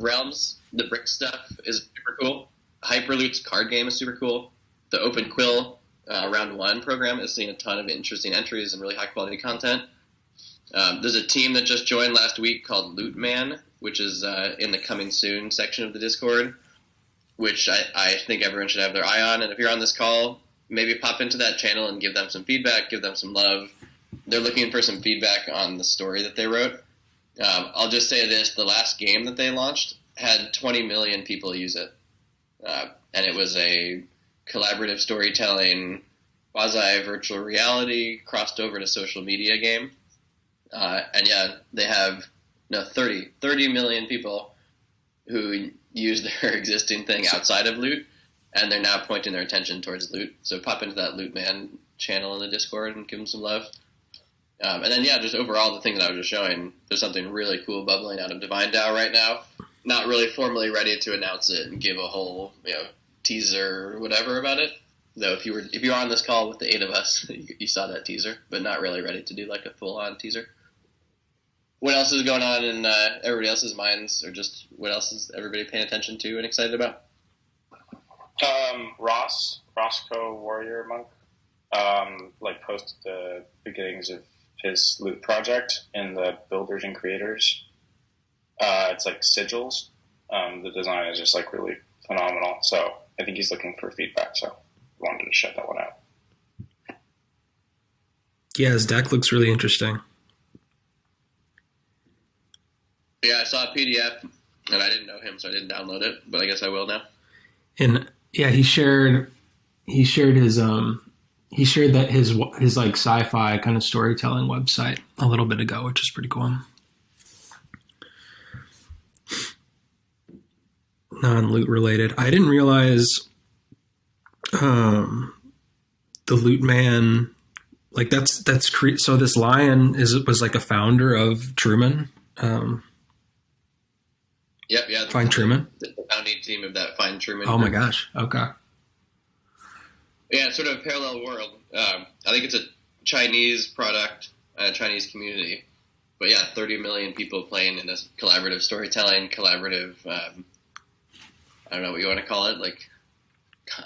Realms, the brick stuff is super cool. Hyperloop's card game is super cool. The Open Quill Round 1 program is seeing a ton of interesting entries and really high-quality content. There's a team that just joined last week called Loot Man, which is in the Coming Soon section of the Discord, which I think everyone should have their eye on. And if you're on this call, maybe pop into that channel and give them some feedback, give them some love. They're looking for some feedback on the story that they wrote. I'll just say this, the last game that they launched had 20 million people use it. And it was a collaborative storytelling, quasi-virtual reality, crossed over to social media game. And yeah, they have 30 million people who use their existing thing outside of Loot, and they're now pointing their attention towards Loot. So pop into that Loot Man channel in the Discord and give them some love. And then, yeah, just overall, the thing that I was just showing, there's something really cool bubbling out of Divine DAO right now. Not really formally ready to announce it and give a whole, teaser or whatever about it. Though if you were on this call with the 8 of us, you saw that teaser, but not really ready to do like a full-on teaser. What else is going on in everybody else's minds, or just what else is everybody paying attention to and excited about? Roscoe Warrior Monk, posted the beginnings of his Loot project in the Builders and Creators. It's like sigils. The design is just like really phenomenal. So I think he's looking for feedback. So I wanted to shout that one out. Yeah, his deck looks really interesting. Yeah, I saw a PDF, and I didn't know him, so I didn't download it. But I guess I will now. And yeah, he shared his like sci-fi kind of storytelling website a little bit ago, which is pretty cool. Non-loot related. I didn't realize the Loot Man, like so this lion was like a founder of Truman. Yep, yeah. Find Truman? The founding team of that Find Truman. Oh my gosh, okay. Yeah, it's sort of a parallel world. I think it's a Chinese product, a Chinese community. But yeah, 30 million people playing in this collaborative storytelling, I don't know what you want to call it, like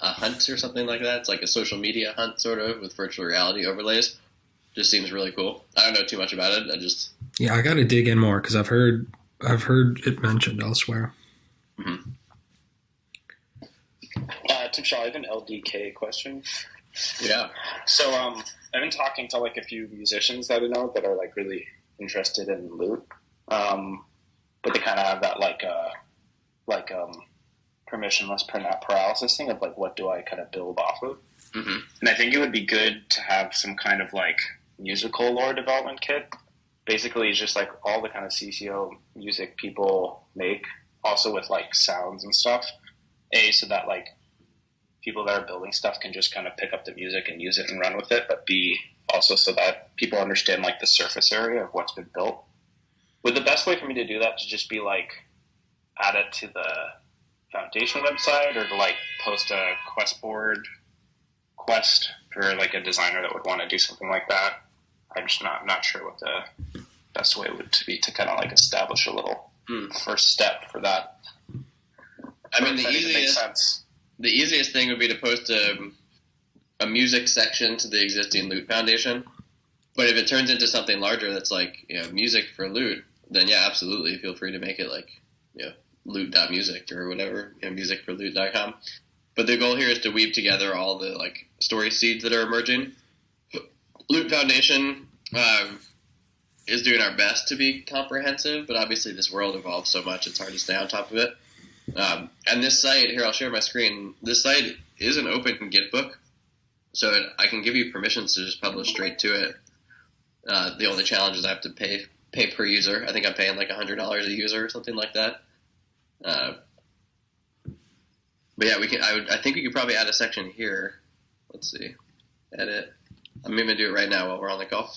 a hunt or something like that. It's like a social media hunt, sort of, with virtual reality overlays. Just seems really cool. I don't know too much about it. I got to dig in more because I've heard it mentioned elsewhere. Mm-hmm. Tim Shaw, I have an LDK question. Yeah. So I've been talking to like a few musicians that I know that are like really interested in Loot, but they kind of have that permissionless paralysis thing of like, what do I kind of build off of? Mm-hmm. And I think it would be good to have some kind of like musical lore development kit. Basically, it's just like all the kind of CCO music people make, also with like sounds and stuff. So that like people that are building stuff can just kind of pick up the music and use it and run with it, but B, also so that people understand like the surface area of what's been built. Would the best way for me to do that to just be like add it to the Foundation website, or to like post a quest for like a designer that would want to do something like that? I'm just not sure what the best way would be to kind of like establish a little first step for that. I mean, the easiest thing would be to post a music section to the existing Loot Foundation. But if it turns into something larger that's like, music for Loot, then yeah, absolutely, feel free to make it like, loot.music or whatever, musicforloot.com. But the goal here is to weave together all the like story seeds that are emerging. Loot Foundation is doing our best to be comprehensive, but obviously this world evolves so much, it's hard to stay on top of it. And this site, here, I'll share my screen. This site is an open Git book, so I can give you permissions to just publish straight to it. The only challenge is I have to pay per user. I think I'm paying like $100 a user or something like that. But yeah, I think we could probably add a section here. Let's see. Edit. I'm even going to do it right now while we're on the call.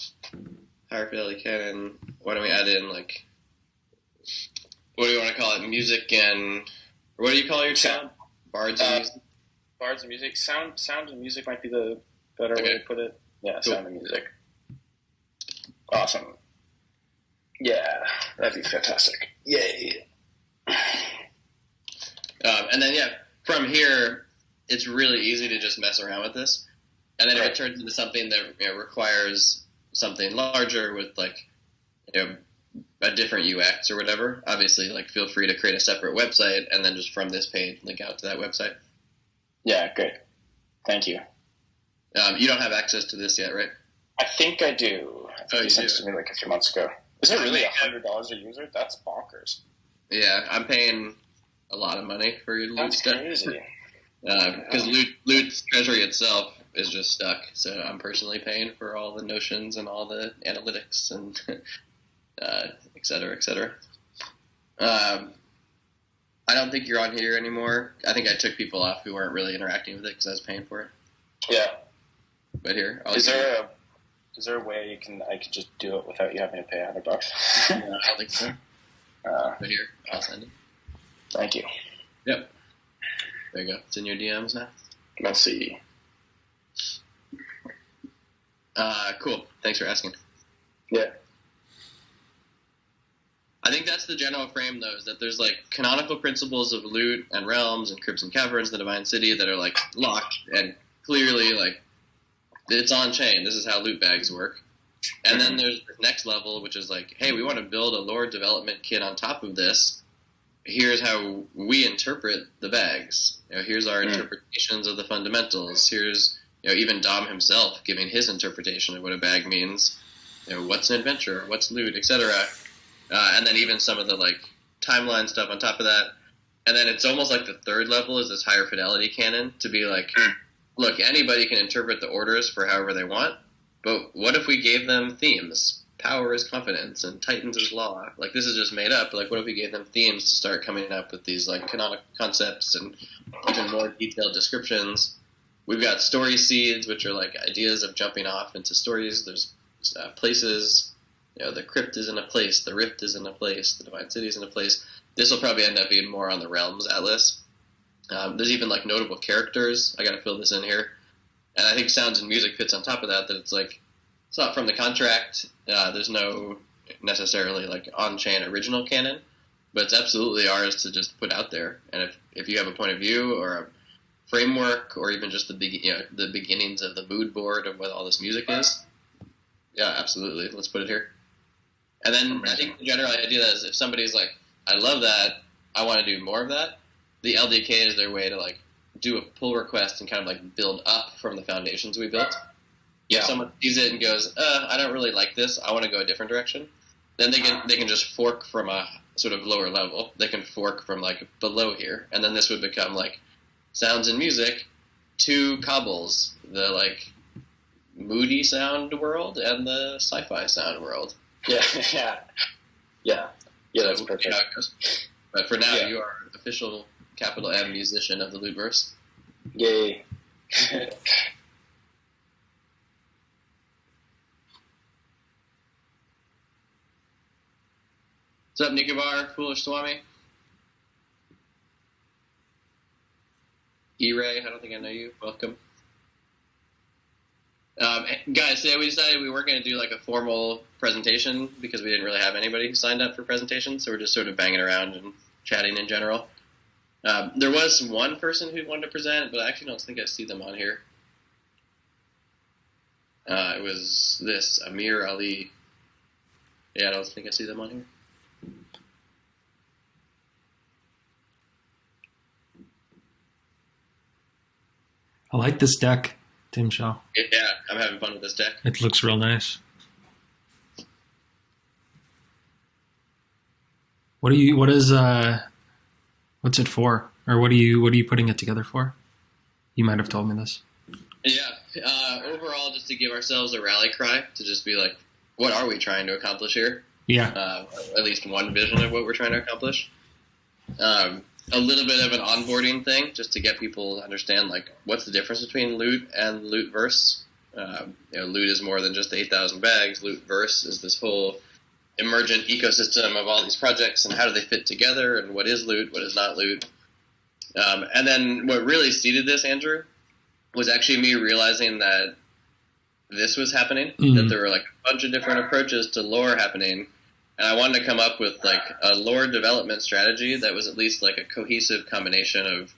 Higher fidelity canon. Why don't we add in like, what do you want to call it? Music and, or what do you call your sound? Bards and music? Bards and music. Sound and music might be the better way to put it. Yeah, cool. Sound and music. Awesome. Yeah, that'd be fantastic. Yay. And then from here, it's really easy to just mess around with this. And then if it turns into something that requires something larger with like a different UX or whatever, obviously like feel free to create a separate website and then just from this page link out to that website. Yeah, great. Thank you. You don't have access to this yet, right? I think I do. You sent it to me like a few months ago. Is it really $100 a user? That's bonkers. Yeah, I'm paying a lot of money for your Loot stuff. That's crazy. Because Loot's treasury itself is just stuck, so I'm personally paying for all the notions and all the analytics and et cetera, et cetera. I don't think you're on here anymore. I think I took people off who weren't really interacting with it because I was paying for it. Yeah. But here, is there a way I can just do it without you having to pay $100? Yeah, I don't think so. But here, I'll send it. Thank you. Yep. There you go. It's in your DMs now. Let's see. Cool. Thanks for asking. Yeah. I think that's the general frame, though, is that there's, like, canonical principles of loot and realms and crypts and caverns, the Divine City, that are, like, locked and clearly, like, it's on-chain. This is how loot bags work. And then there's the next level, which is like, hey, we want to build a lore development kit on top of this. Here's how we interpret the bags. Here's our interpretations of the fundamentals. Here's even Dom himself giving his interpretation of what a bag means. What's an adventure? What's loot? Etc. And then even some of the like timeline stuff on top of that. And then it's almost like the third level is this higher fidelity canon to be like, look, anybody can interpret the orders for however they want, but what if we gave them themes? Power is confidence, and Titans is law. Like, this is just made up. Like, what if we gave them themes to start coming up with these, like, canonical concepts and even more detailed descriptions? We've got story seeds, which are, like, ideas of jumping off into stories. There's places. The crypt is in a place. The rift is in a place. The Divine City is in a place. This will probably end up being more on the Realms Atlas. There's even, like, notable characters. I got to fill this in here. And I think sounds and music fits on top of that it's, like, it's not from the contract. There's no necessarily, like, on-chain original canon. But it's absolutely ours to just put out there. And if you have a point of view or a framework or even just the beginnings of the mood board of what all this music is, yeah, absolutely. Let's put it here. And then I think the general idea is if somebody's like, I love that, I want to do more of that, the LDK is their way to, like, do a pull request and kind of, like, build up from the foundations we built. Yeah. If someone sees it and goes, I don't really like this, I want to go a different direction, then they can just fork from a sort of lower level. They can fork from, like, below here. And then this would become, like, sounds and music, two cobbles, the, like, moody sound world and the sci-fi sound world. Yeah, yeah, that's perfect. But for now, you are official capital M musician of the Lootverse. Yay. What's up, Nikobar, Foolish Swami? E-Ray, I don't think I know you. Welcome. Guys, today we decided we weren't going to do like a formal presentation because we didn't really have anybody who signed up for presentations, so we're just sort of banging around and chatting in general. There was one person who wanted to present, but I actually don't think I see them on here. It was this, Amir Ali. Yeah, I don't think I see them on here. I like this deck, Tim Shaw. Yeah, I'm having fun with this deck. It looks real nice. What's it for? Or what are you putting it together for? You might have told me this. Yeah. Overall, just to give ourselves a rally cry to just be like, what are we trying to accomplish here? Yeah. At least one vision of what we're trying to accomplish. A little bit of an onboarding thing, just to get people to understand, like, what's the difference between Loot and Lootverse. Loot is more than just 8,000 bags. Lootverse is this whole emergent ecosystem of all these projects, and how do they fit together, and what is Loot, what is not Loot. And then what really seeded this, Andrew, was actually me realizing that this was happening, that there were, like, a bunch of different approaches to lore happening, and I wanted to come up with like a lore development strategy that was at least like a cohesive combination of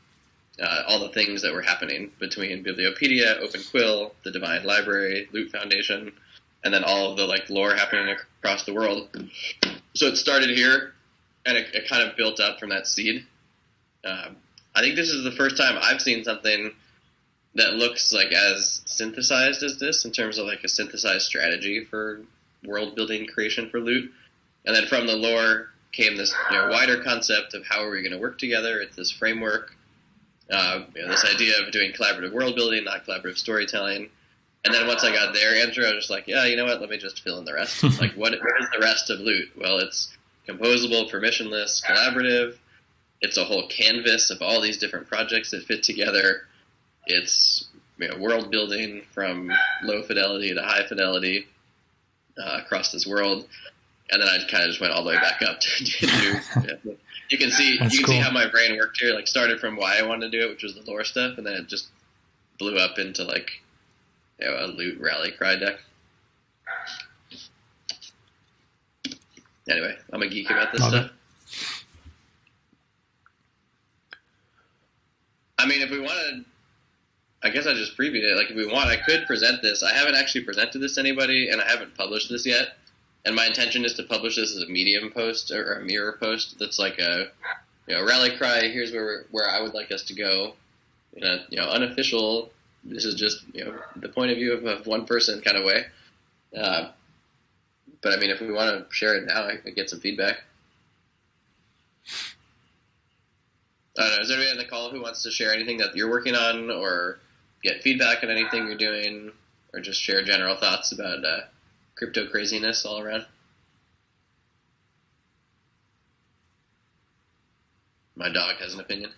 all the things that were happening between Bibliopedia, OpenQuill, the Divine Library, Loot Foundation, and then all of the like lore happening across the world. So it started here, and it kind of built up from that seed. I think this is the first time I've seen something that looks like as synthesized as this in terms of like a synthesized strategy for world building creation for Loot. And then from the lore came this wider concept of how are we going to work together. It's this framework, this idea of doing collaborative world building, not collaborative storytelling. And then once I got their answer, I was just like, yeah, you know what? Let me just fill in the rest. Like, what is the rest of Loot? Well, it's composable, permissionless, collaborative. It's a whole canvas of all these different projects that fit together. It's world building from low fidelity to high fidelity across this world. And then I kind of just went all the way back up to do. You can see see how my brain worked here. Like, started from why I wanted to do it, which was the lore stuff, and then it just blew up into like a Loot rally cry deck. Anyway, I'm a geek about this stuff. I mean, if we wanted, I guess I just previewed it. Like, if we want, I could present this. I haven't actually presented this to anybody, and I haven't published this yet. And my intention is to publish this as a Medium post or a mirror post that's like a rally cry. Here's where I would like us to go. In a unofficial. This is just the point of view of one person kind of way. But I mean, if we want to share it now, I could get some feedback. I don't know. Is there anybody on the call who wants to share anything that you're working on, or get feedback on anything you're doing, or just share general thoughts about crypto craziness all around? My dog has an opinion.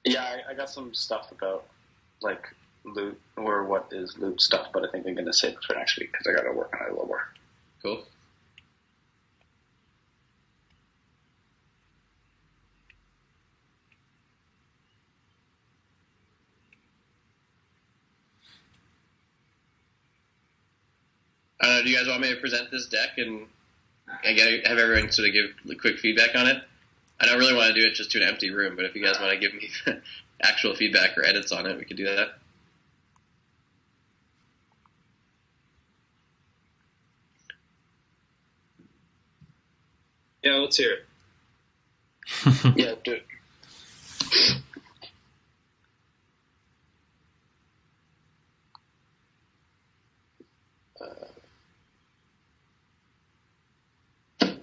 Yeah, I got some stuff about like Loot, or what is Loot stuff, but I think I'm going to save it for next week because I got to work on it a little more. Cool. I don't know, do you guys want me to present this deck and have everyone sort of give quick feedback on it? I don't really want to do it just to an empty room, but if you guys want to give me actual feedback or edits on it, we could do that. Yeah, let's hear it. Yeah, do it.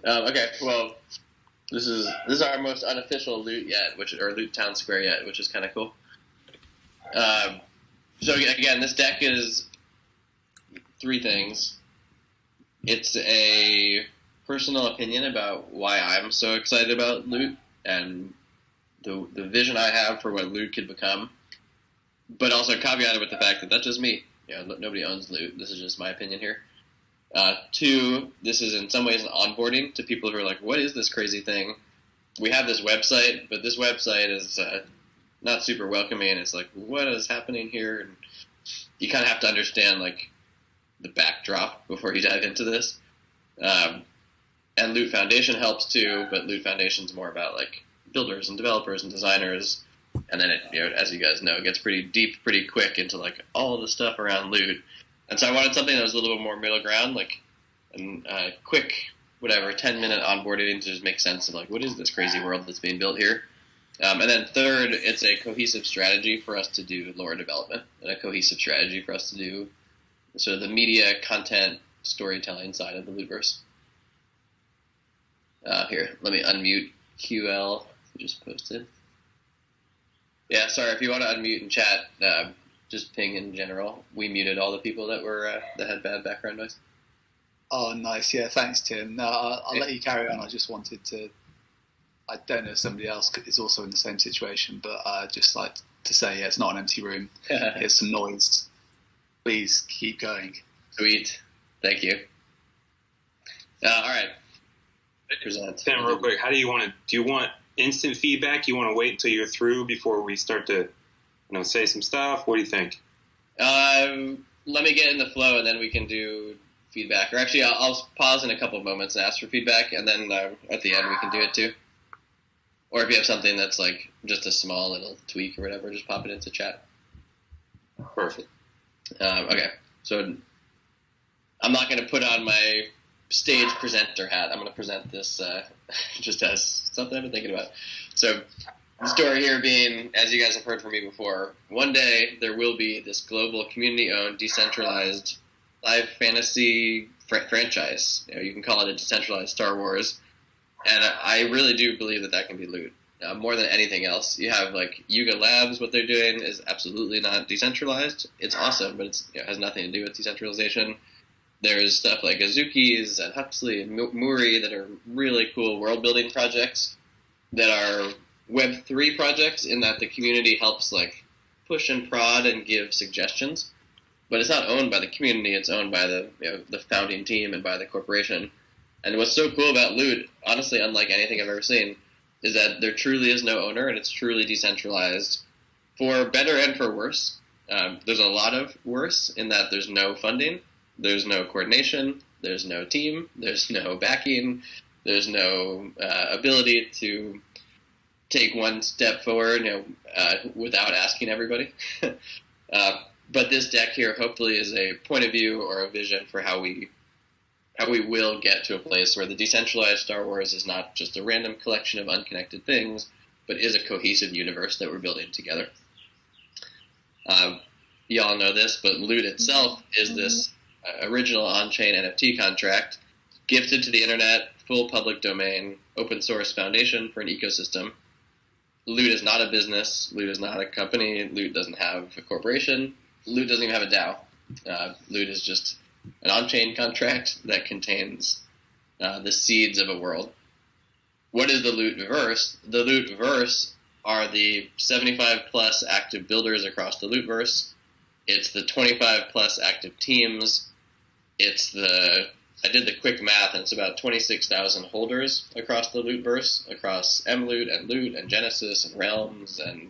Okay, well, this is our most unofficial Loot yet, or Loot Town Square yet, which is kind of cool. So again, this deck is three things. It's a personal opinion about why I'm so excited about Loot and the vision I have for what Loot could become, but also caveated with the fact that that's just me. Nobody owns Loot. This is just my opinion here. Two, this is in some ways an onboarding to people who are like, what is this crazy thing? We have this website, but this website is not super welcoming. It's like, what is happening here? And you kind of have to understand like the backdrop before you dive into this. And Loot Foundation helps too, but Loot Foundation's more about like builders and developers and designers. And then it, as you guys know, it gets pretty deep pretty quick into like all the stuff around Loot. And so I wanted something that was a little bit more middle ground, like a quick, 10-minute onboarding to just make sense of like, what is this crazy world that's being built here? And then third, it's a cohesive strategy for us to do lore development and a cohesive strategy for us to do sort of the media, content, storytelling side of the Lootverse. Here, let me unmute QL, just posted. Yeah, sorry, if you want to unmute and chat, just ping in general. We muted all the people that had bad background noise. Oh, nice. Yeah, thanks, Tim. No, I'll let you carry on. I just wanted to. I don't know if somebody else is also in the same situation, but just like to say, yeah, it's not an empty room. Here's some noise. Please keep going. Sweet. Thank you. All right. Present. Tim, real quick, how do you want to? Do you want instant feedback? You want to wait until you're through before we start to, say some stuff? What do you think? Let me get in the flow, and then we can do feedback. Or actually, I'll pause in a couple of moments and ask for feedback, and then at the end we can do it too. Or if you have something that's like just a small little tweak or whatever, just pop it into chat. Perfect. Okay, so I'm not going to put on my stage presenter hat. I'm going to present this just as something I've been thinking about. So the story here being, as you guys have heard from me before, one day there will be this global community-owned, decentralized live fantasy franchise. You can call it a decentralized Star Wars. And I really do believe that can be loot. More than anything else, you have like Yuga Labs. What they're doing is absolutely not decentralized. It's awesome, but it has nothing to do with decentralization. There's stuff like Azuki's and Huxley and Muri that are really cool world-building projects that are Web3 projects in that the community helps like push and prod and give suggestions. But it's not owned by the community. It's owned by the founding team and by the corporation. And what's so cool about loot, honestly, unlike anything I've ever seen, is that there truly is no owner, and it's truly decentralized, for better and for worse. There's a lot of worse in that there's no funding, there's no coordination, there's no team, there's no backing, there's no ability to take one step forward, without asking everybody. But this deck here, hopefully, is a point of view or a vision for how we will get to a place where the decentralized Star Wars is not just a random collection of unconnected things, but is a cohesive universe that we're building together. You all know this, but Loot itself is this original on-chain NFT contract gifted to the internet, full public domain, open source foundation for an ecosystem. Loot is not a business. Loot is not a company. Loot doesn't have a corporation. Loot doesn't even have a DAO. Loot is just an on-chain contract that contains the seeds of a world. What is the Lootverse? The Lootverse are the 75-plus active builders across the Lootverse. It's the 25-plus active teams. I did the quick math, and it's about 26,000 holders across the Lootverse, across MLoot and Loot and Genesis and Realms and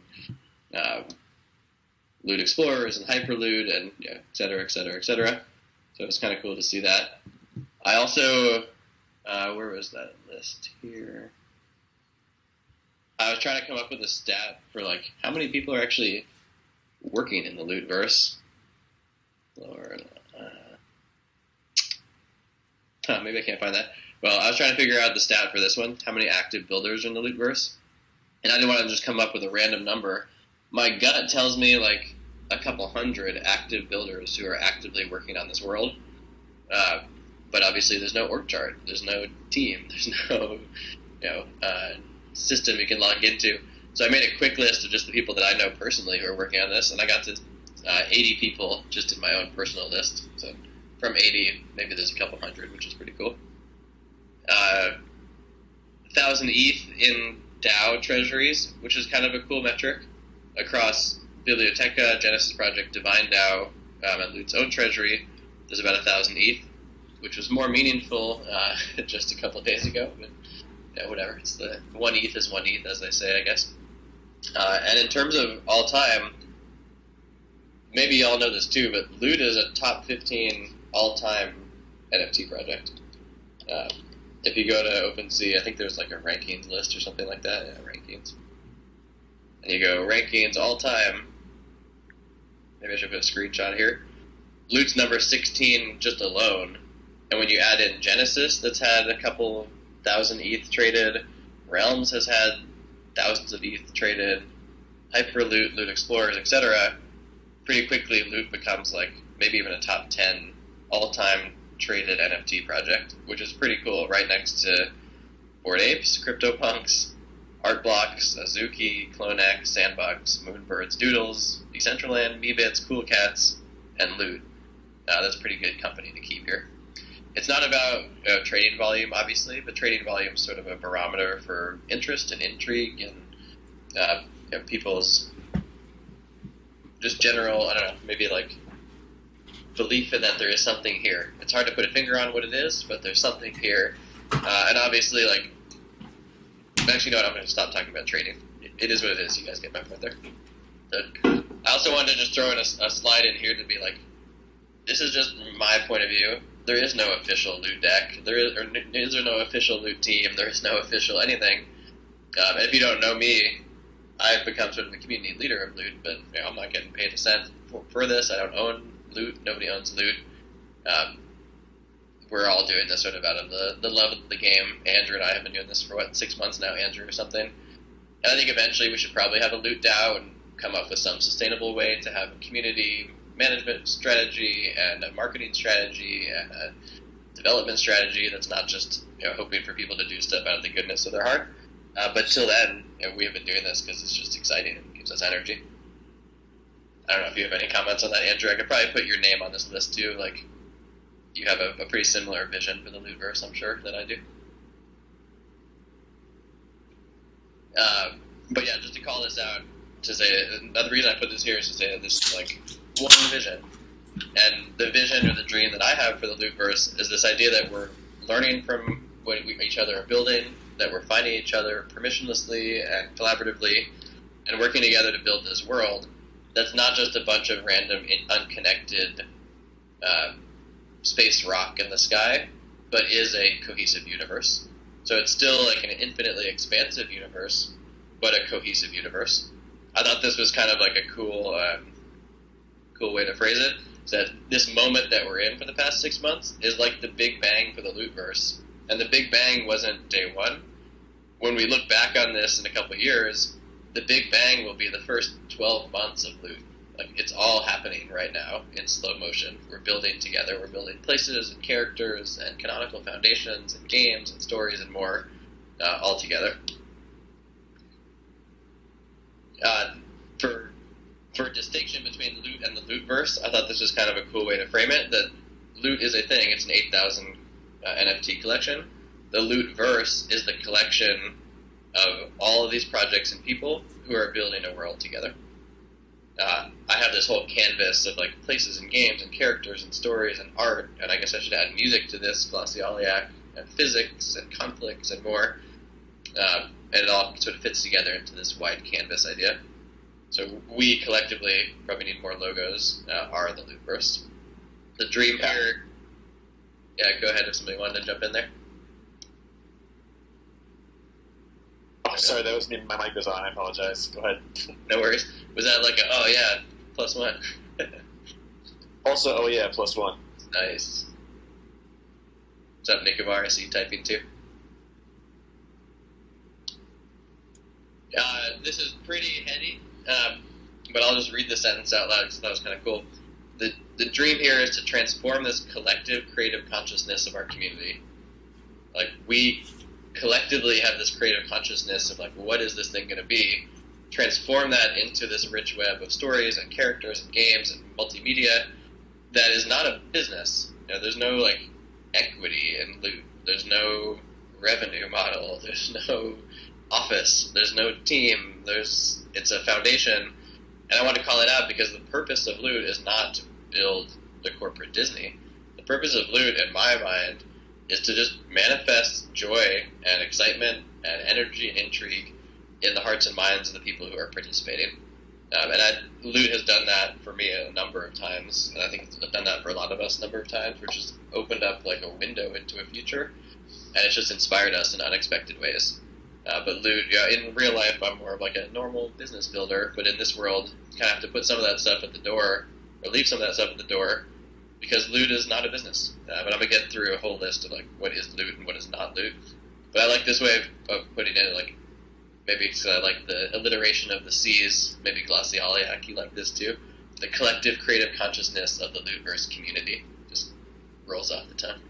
Loot Explorers and Hyperloot and et cetera, et cetera, et cetera. So it's kind of cool to see that. I also, where was that list here? I was trying to come up with a stat for like how many people are actually working in the Lootverse. Lord, maybe I can't find that. Well, I was trying to figure out the stat for this one. How many active builders are in the Lootverse? And I didn't want to just come up with a random number. My gut tells me like a couple hundred active builders who are actively working on this world. But obviously there's no org chart. There's no team. There's no system you can log into. So I made a quick list of just the people that I know personally who are working on this, and I got to 80 people just in my own personal list. So from 80, maybe there's a couple hundred, which is pretty cool. 1,000 ETH in DAO treasuries, which is kind of a cool metric across Biblioteca, Genesis Project, Divine DAO, and Loot's own treasury. There's about 1,000 ETH, which was more meaningful just a couple of days ago. But whatever. It's the one ETH is one ETH, as they say, I guess. And in terms of all time, maybe y'all know this too, but Loot is a top 15 all-time NFT project. If you go to OpenSea, I think there's like a rankings list or something like that. Yeah, rankings. And you go rankings all-time. Maybe I should put a screenshot here. Loot's number 16 just alone. And when you add in Genesis, that's had a couple thousand ETH traded. Realms has had thousands of ETH traded. Hyperloot, Loot Explorers, etc. Pretty quickly, Loot becomes like maybe even a top 10 all-time traded NFT project, which is pretty cool. Right next to Bored Apes, CryptoPunks, Art Blocks, Azuki, CloneX, Sandbox, Moonbirds, Doodles, Decentraland, Meebits, Cool Cats, and Loot. That's pretty good company to keep here. It's not about trading volume, obviously, but trading volume is sort of a barometer for interest and intrigue and people's just general, I don't know, maybe like belief in that there is something here. It's hard to put a finger on what it is, but there's something here. And obviously, like, actually, no, I'm going to stop talking about trading. It is what it is. You guys get my point there. I also wanted to just throw in a slide in here to be like, this is just my point of view. there is no official loot deck. Is there no official loot team? There is no official anything. And if you don't know me, I've become sort of the community leader of loot, but I'm not getting paid a cent for this. I don't own loot. Nobody owns loot. We're all doing this sort of out of the love of the game. Andrew and I have been doing this for, 6 months now, Andrew, or something. And I think eventually we should probably have a loot DAO and come up with some sustainable way to have a community management strategy and a marketing strategy and a development strategy that's not just hoping for people to do stuff out of the goodness of their heart. But till then, we have been doing this because it's just exciting and gives us energy. I don't know if you have any comments on that, Andrew. I could probably put your name on this list too. Like, you have a pretty similar vision for the Lootverse, I'm sure, that I do. But yeah, just to call this out, to say, another reason I put this here is to say that this is like one vision. And the vision or the dream that I have for the Lootverse is this idea that we're learning from what each other are building, that we're finding each other permissionlessly and collaboratively, and working together to build this world that's not just a bunch of random, unconnected space rock in the sky, but is a cohesive universe. So it's still like an infinitely expansive universe, but a cohesive universe. I thought this was kind of like a cool way to phrase it. So that this moment that we're in for the past 6 months is like the Big Bang for the Lootverse. And the Big Bang wasn't day one. When we look back on this in a couple of years, the Big Bang will be the first 12 months of loot. Like, it's all happening right now in slow motion. We're building together. We're building places and characters and canonical foundations and games and stories and more all together. For distinction between loot and the Lootverse, I thought this was kind of a cool way to frame it, that loot is a thing. It's an 8,000 NFT collection. The Lootverse is the collection of all of these projects and people who are building a world together. I have this whole canvas of like places and games and characters and stories and art, and I guess I should add music to this, Glacialiac, and physics and conflicts and more. And it all sort of fits together into this wide canvas idea. So we collectively, probably need more logos, are the Lootverse. The dream here... Yeah, go ahead if somebody wanted to jump in there. Oh, sorry, that was me. My mic was on. I apologize. Go ahead. No worries. Was that like +1? Also, +1. Nice. What's up, Nicobar? I see you typing too. This is pretty heady, but I'll just read the sentence out loud because that was kind of cool. The dream here is to transform this collective creative consciousness of our community. Like, we collectively have this creative consciousness of, like, what is this thing going to be? Transform that into this rich web of stories and characters and games and multimedia that is not a business. There's no, like, equity in loot. There's no revenue model. There's no office. There's no team. It's a foundation. And I want to call it out because the purpose of loot is not to build the corporate Disney. The purpose of loot, in my mind, is to just manifest joy and excitement and energy and intrigue in the hearts and minds of the people who are participating. Loot has done that for me a number of times, and I think it's done that for a lot of us a number of times, which has opened up like a window into a future, and it's just inspired us in unexpected ways. But loot, in real life, I'm more of like a normal business builder, but in this world, you kind of have to put some of that stuff at the door, or leave some of that stuff at the door, because loot is not a business. But I'm going to get through a whole list of like what is loot and what is not loot. But I like this way of putting it, like, maybe because I like the alliteration of the C's, maybe Glacialiac, you like this too. The collective creative consciousness of the Lootverse community just rolls off the tongue.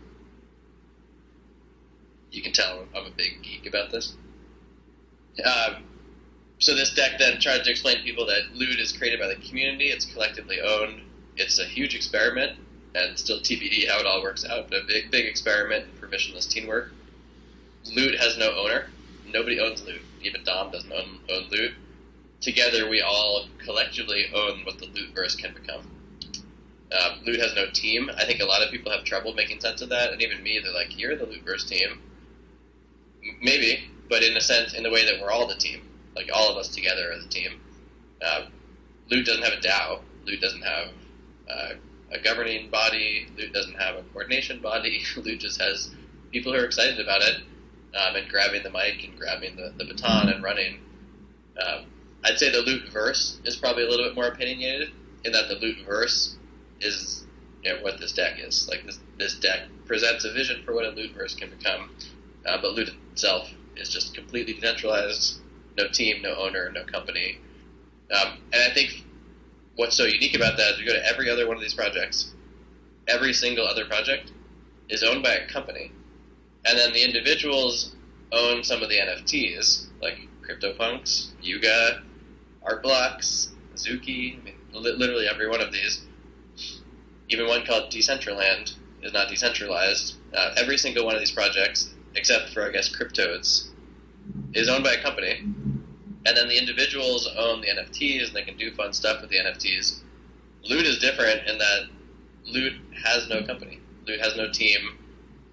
You can tell I'm a big geek about this. So this deck then tried to explain to people that loot is created by the community, it's collectively owned, it's a huge experiment, and still TBD how it all works out, but a big experiment in permissionless teamwork. Loot has no owner. Nobody owns loot. Even Dom doesn't own loot. Together, we all collectively own what the Lootverse can become. Loot has no team. I think a lot of people have trouble making sense of that, and even me, they're like, you're the Lootverse team. Maybe, but in a sense, in the way that we're all the team. Like, all of us together are the team. Loot doesn't have a DAO. Loot doesn't have a governing body. Loot doesn't have a coordination body. Loot just has people who are excited about it and grabbing the mic and grabbing the baton and running. I'd say the Loot-verse is probably a little bit more opinionated in that the Loot-verse is what this deck is. Like this deck presents a vision for what a Loot-verse can become, but Loot itself is just completely decentralized, no team, no owner, no company. And I think what's so unique about that is you go to every other one of these projects, every single other project is owned by a company. And then the individuals own some of the NFTs, like CryptoPunks, Yuga, Artblocks, Zuki, I mean, literally every one of these. Even one called Decentraland is not decentralized. Every single one of these projects, except for, I guess, Cryptodes, is owned by a company. And then the individuals own the NFTs, and they can do fun stuff with the NFTs. Loot is different in that Loot has no company. Loot has no team.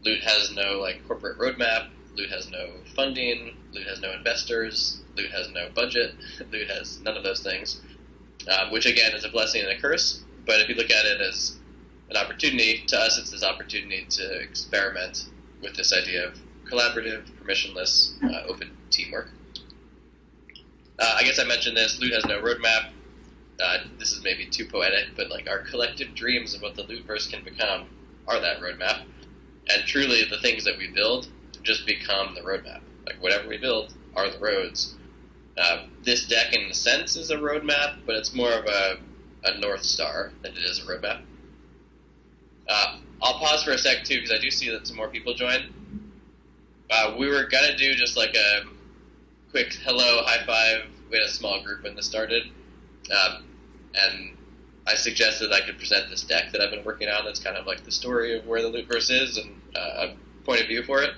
Loot has no corporate roadmap. Loot has no funding. Loot has no investors. Loot has no budget. Loot has none of those things, which again is a blessing and a curse. But if you look at it as an opportunity, to us it's this opportunity to experiment with this idea of collaborative, permissionless, open teamwork. I guess I mentioned this. Loot has no roadmap. This is maybe too poetic, but our collective dreams of what the Loot-verse can become are that roadmap. And truly, the things that we build just become the roadmap. Whatever we build are the roads. This deck, in a sense, is a roadmap, but it's more of a North Star than it is a roadmap. I'll pause for a sec, too, because I do see that some more people join. We were going to do just a quick hello, high five. We had a small group when this started, and I suggested I could present this deck that I've been working on that's kind of the story of where the Loot-verse is and a point of view for it.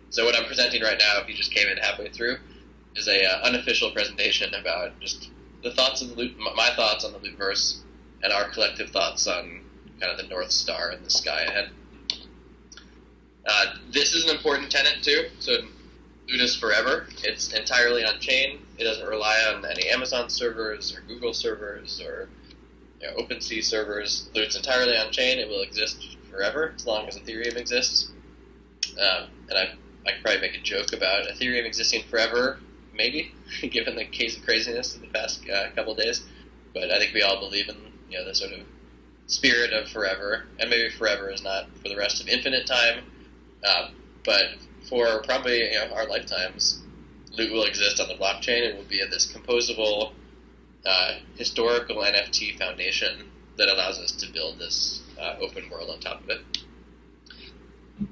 So what I'm presenting right now, if you just came in halfway through, is a unofficial presentation about just the thoughts of the Loot, my thoughts on the Loot-verse, and our collective thoughts on kind of the North Star in the sky ahead. This is an important tenet too. So Loot is forever. It's entirely on-chain. It doesn't rely on any Amazon servers or Google servers or OpenSea servers. Loot's entirely on-chain. It will exist forever as long as Ethereum exists. And I could probably make a joke about Ethereum existing forever, maybe, given the case of craziness of the past couple of days. But I think we all believe in the sort of spirit of forever, and maybe forever is not for the rest of infinite time, but for probably our lifetimes, Loot will exist on the blockchain. It will be this composable, historical NFT foundation that allows us to build this open world on top of it.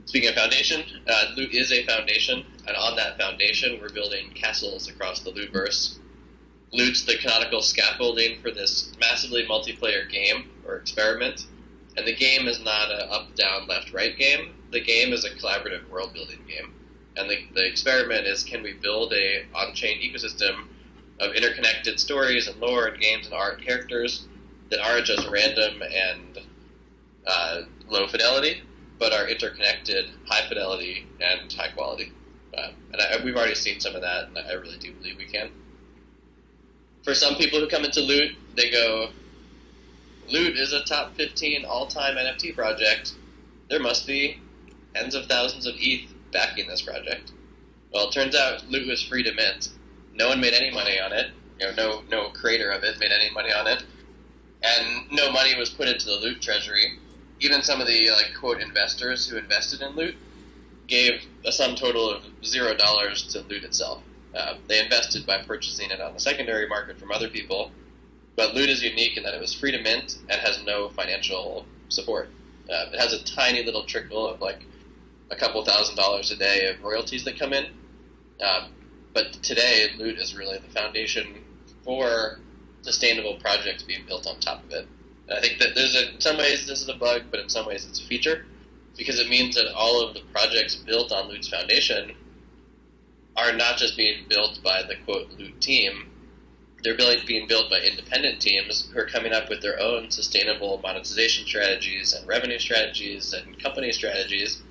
Speaking of foundation, Loot is a foundation, and on that foundation we're building castles across the Loot-verse. Loot's the canonical scaffolding for this massively multiplayer game or experiment, and the game is not an up, down, left, right game. The game is a collaborative world-building game, and the experiment is, can we build a on-chain ecosystem of interconnected stories and lore and games and art and characters that aren't just random and low fidelity, but are interconnected, high fidelity, and high quality. And we've already seen some of that, and I really do believe we can. For some people who come into Loot, they go, Loot is a top 15 all-time NFT project. There must be tens of thousands of ETH backing this project. Well, it turns out Loot was free to mint. No one made any money on it. No creator of it made any money on it. And no money was put into the Loot treasury. Even some of the quote investors who invested in Loot gave a sum total of $0 to Loot itself. They invested by purchasing it on the secondary market from other people, but Loot is unique in that it was free to mint and has no financial support. It has a tiny little trickle of a couple $1,000s a day of royalties that come in, but today Loot is really the foundation for sustainable projects being built on top of it. And I think that in some ways this is a bug, but in some ways it's a feature, because it means that all of the projects built on Loot's foundation are not just being built by the quote Loot team. They're being built by independent teams who are coming up with their own sustainable monetization strategies and revenue strategies and company strategies,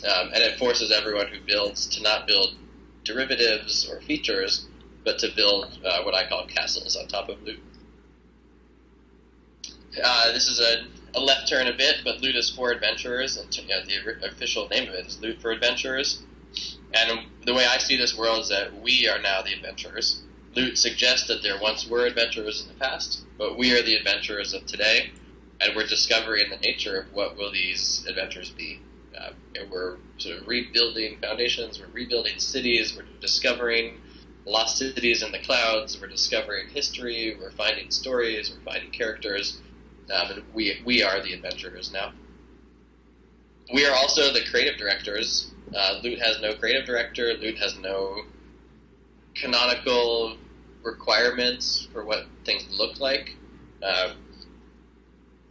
and it forces everyone who builds to not build derivatives or features, but to build what I call castles on top of Loot. This is a left turn a bit, but Loot is for adventurers, and the official name of it is Loot for Adventurers. And the way I see this world is that we are now the adventurers. Loot suggests that there once were adventurers in the past, but we are the adventurers of today, and we're discovering the nature of what will these adventures be. We're sort of rebuilding foundations, we're rebuilding cities, we're discovering lost cities in the clouds, we're discovering history, we're finding stories, we're finding characters, and we are the adventurers now. We are also the creative directors. Loot has no creative director, Loot has no canonical requirements for what things look like.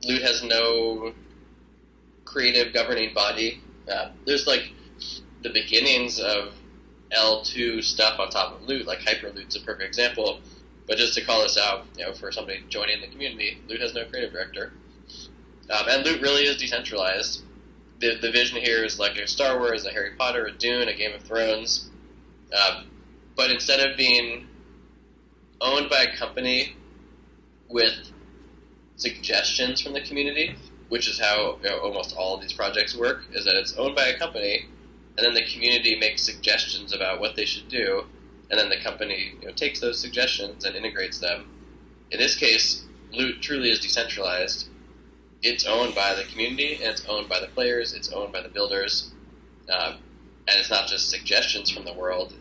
Loot has no creative governing body. There's like the beginnings of L2 stuff on top of Loot, like Hyperloot's a perfect example. But just to call this out, for somebody joining the community, Loot has no creative director. And Loot really is decentralized. The vision here is like a Star Wars, a Harry Potter, a Dune, a Game of Thrones. But instead of being owned by a company with suggestions from the community, which is how almost all of these projects work, is that it's owned by a company, and then the community makes suggestions about what they should do, and then the company takes those suggestions and integrates them. In this case, Loot truly is decentralized. It's owned by the community, and it's owned by the players, it's owned by the builders, and it's not just suggestions from the world,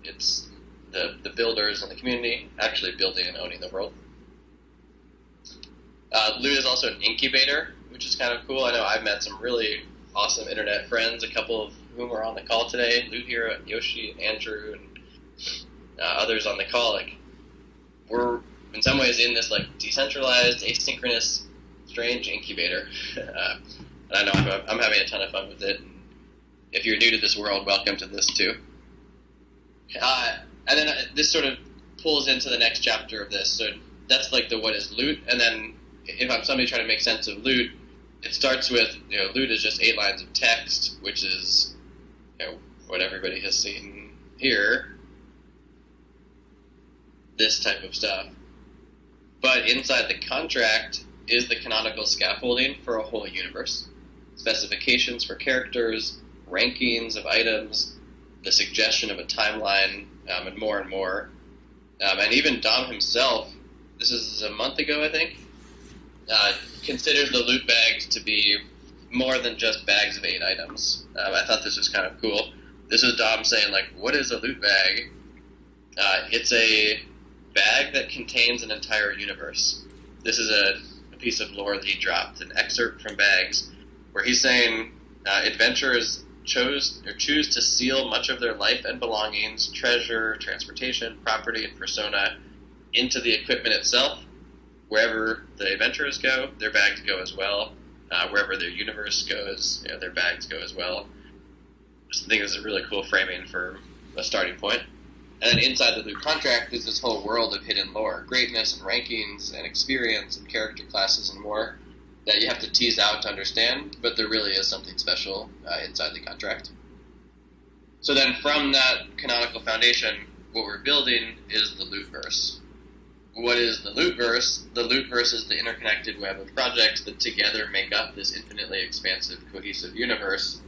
it's the builders and the community actually building and owning the world. Loot is also an incubator, which is kind of cool. I know I've met some really awesome internet friends, a couple of whom are on the call today. Loot Hero, Yoshi, Andrew, and others on the call. Like, we're in some ways in this like decentralized, asynchronous, strange incubator. And I know I'm having a ton of fun with it. And if you're new to this world, welcome to this too. And then this sort of pulls into the next chapter of this. So that's like the what is Loot, and then if I'm somebody trying to make sense of Loot, it starts with, Loot is just 8 lines of text, which is, what everybody has seen here, this type of stuff. But inside the contract is the canonical scaffolding for a whole universe. Specifications for characters, rankings of items, the suggestion of a timeline, and more and more. And even Dom himself, this is a month ago, I think, considers the loot bags to be more than just bags of 8 items. I thought this was kind of cool. This is Dom saying, like, what is a loot bag? It's a bag that contains an entire universe. This is a piece of lore that he dropped, an excerpt from Bags, where he's saying adventurers choose to seal much of their life and belongings, treasure, transportation, property, and persona into the equipment itself. Wherever the adventurers go, their bags go as well. Wherever their universe goes, their bags go as well. I think this is a really cool framing for a starting point. And then inside the loot contract is this whole world of hidden lore, greatness and rankings and experience and character classes and more that you have to tease out to understand, but there really is something special inside the contract. So then from that canonical foundation, what we're building is the lootverse. What is the lootverse? The lootverse is the interconnected web of projects that together make up this infinitely expansive, cohesive universe.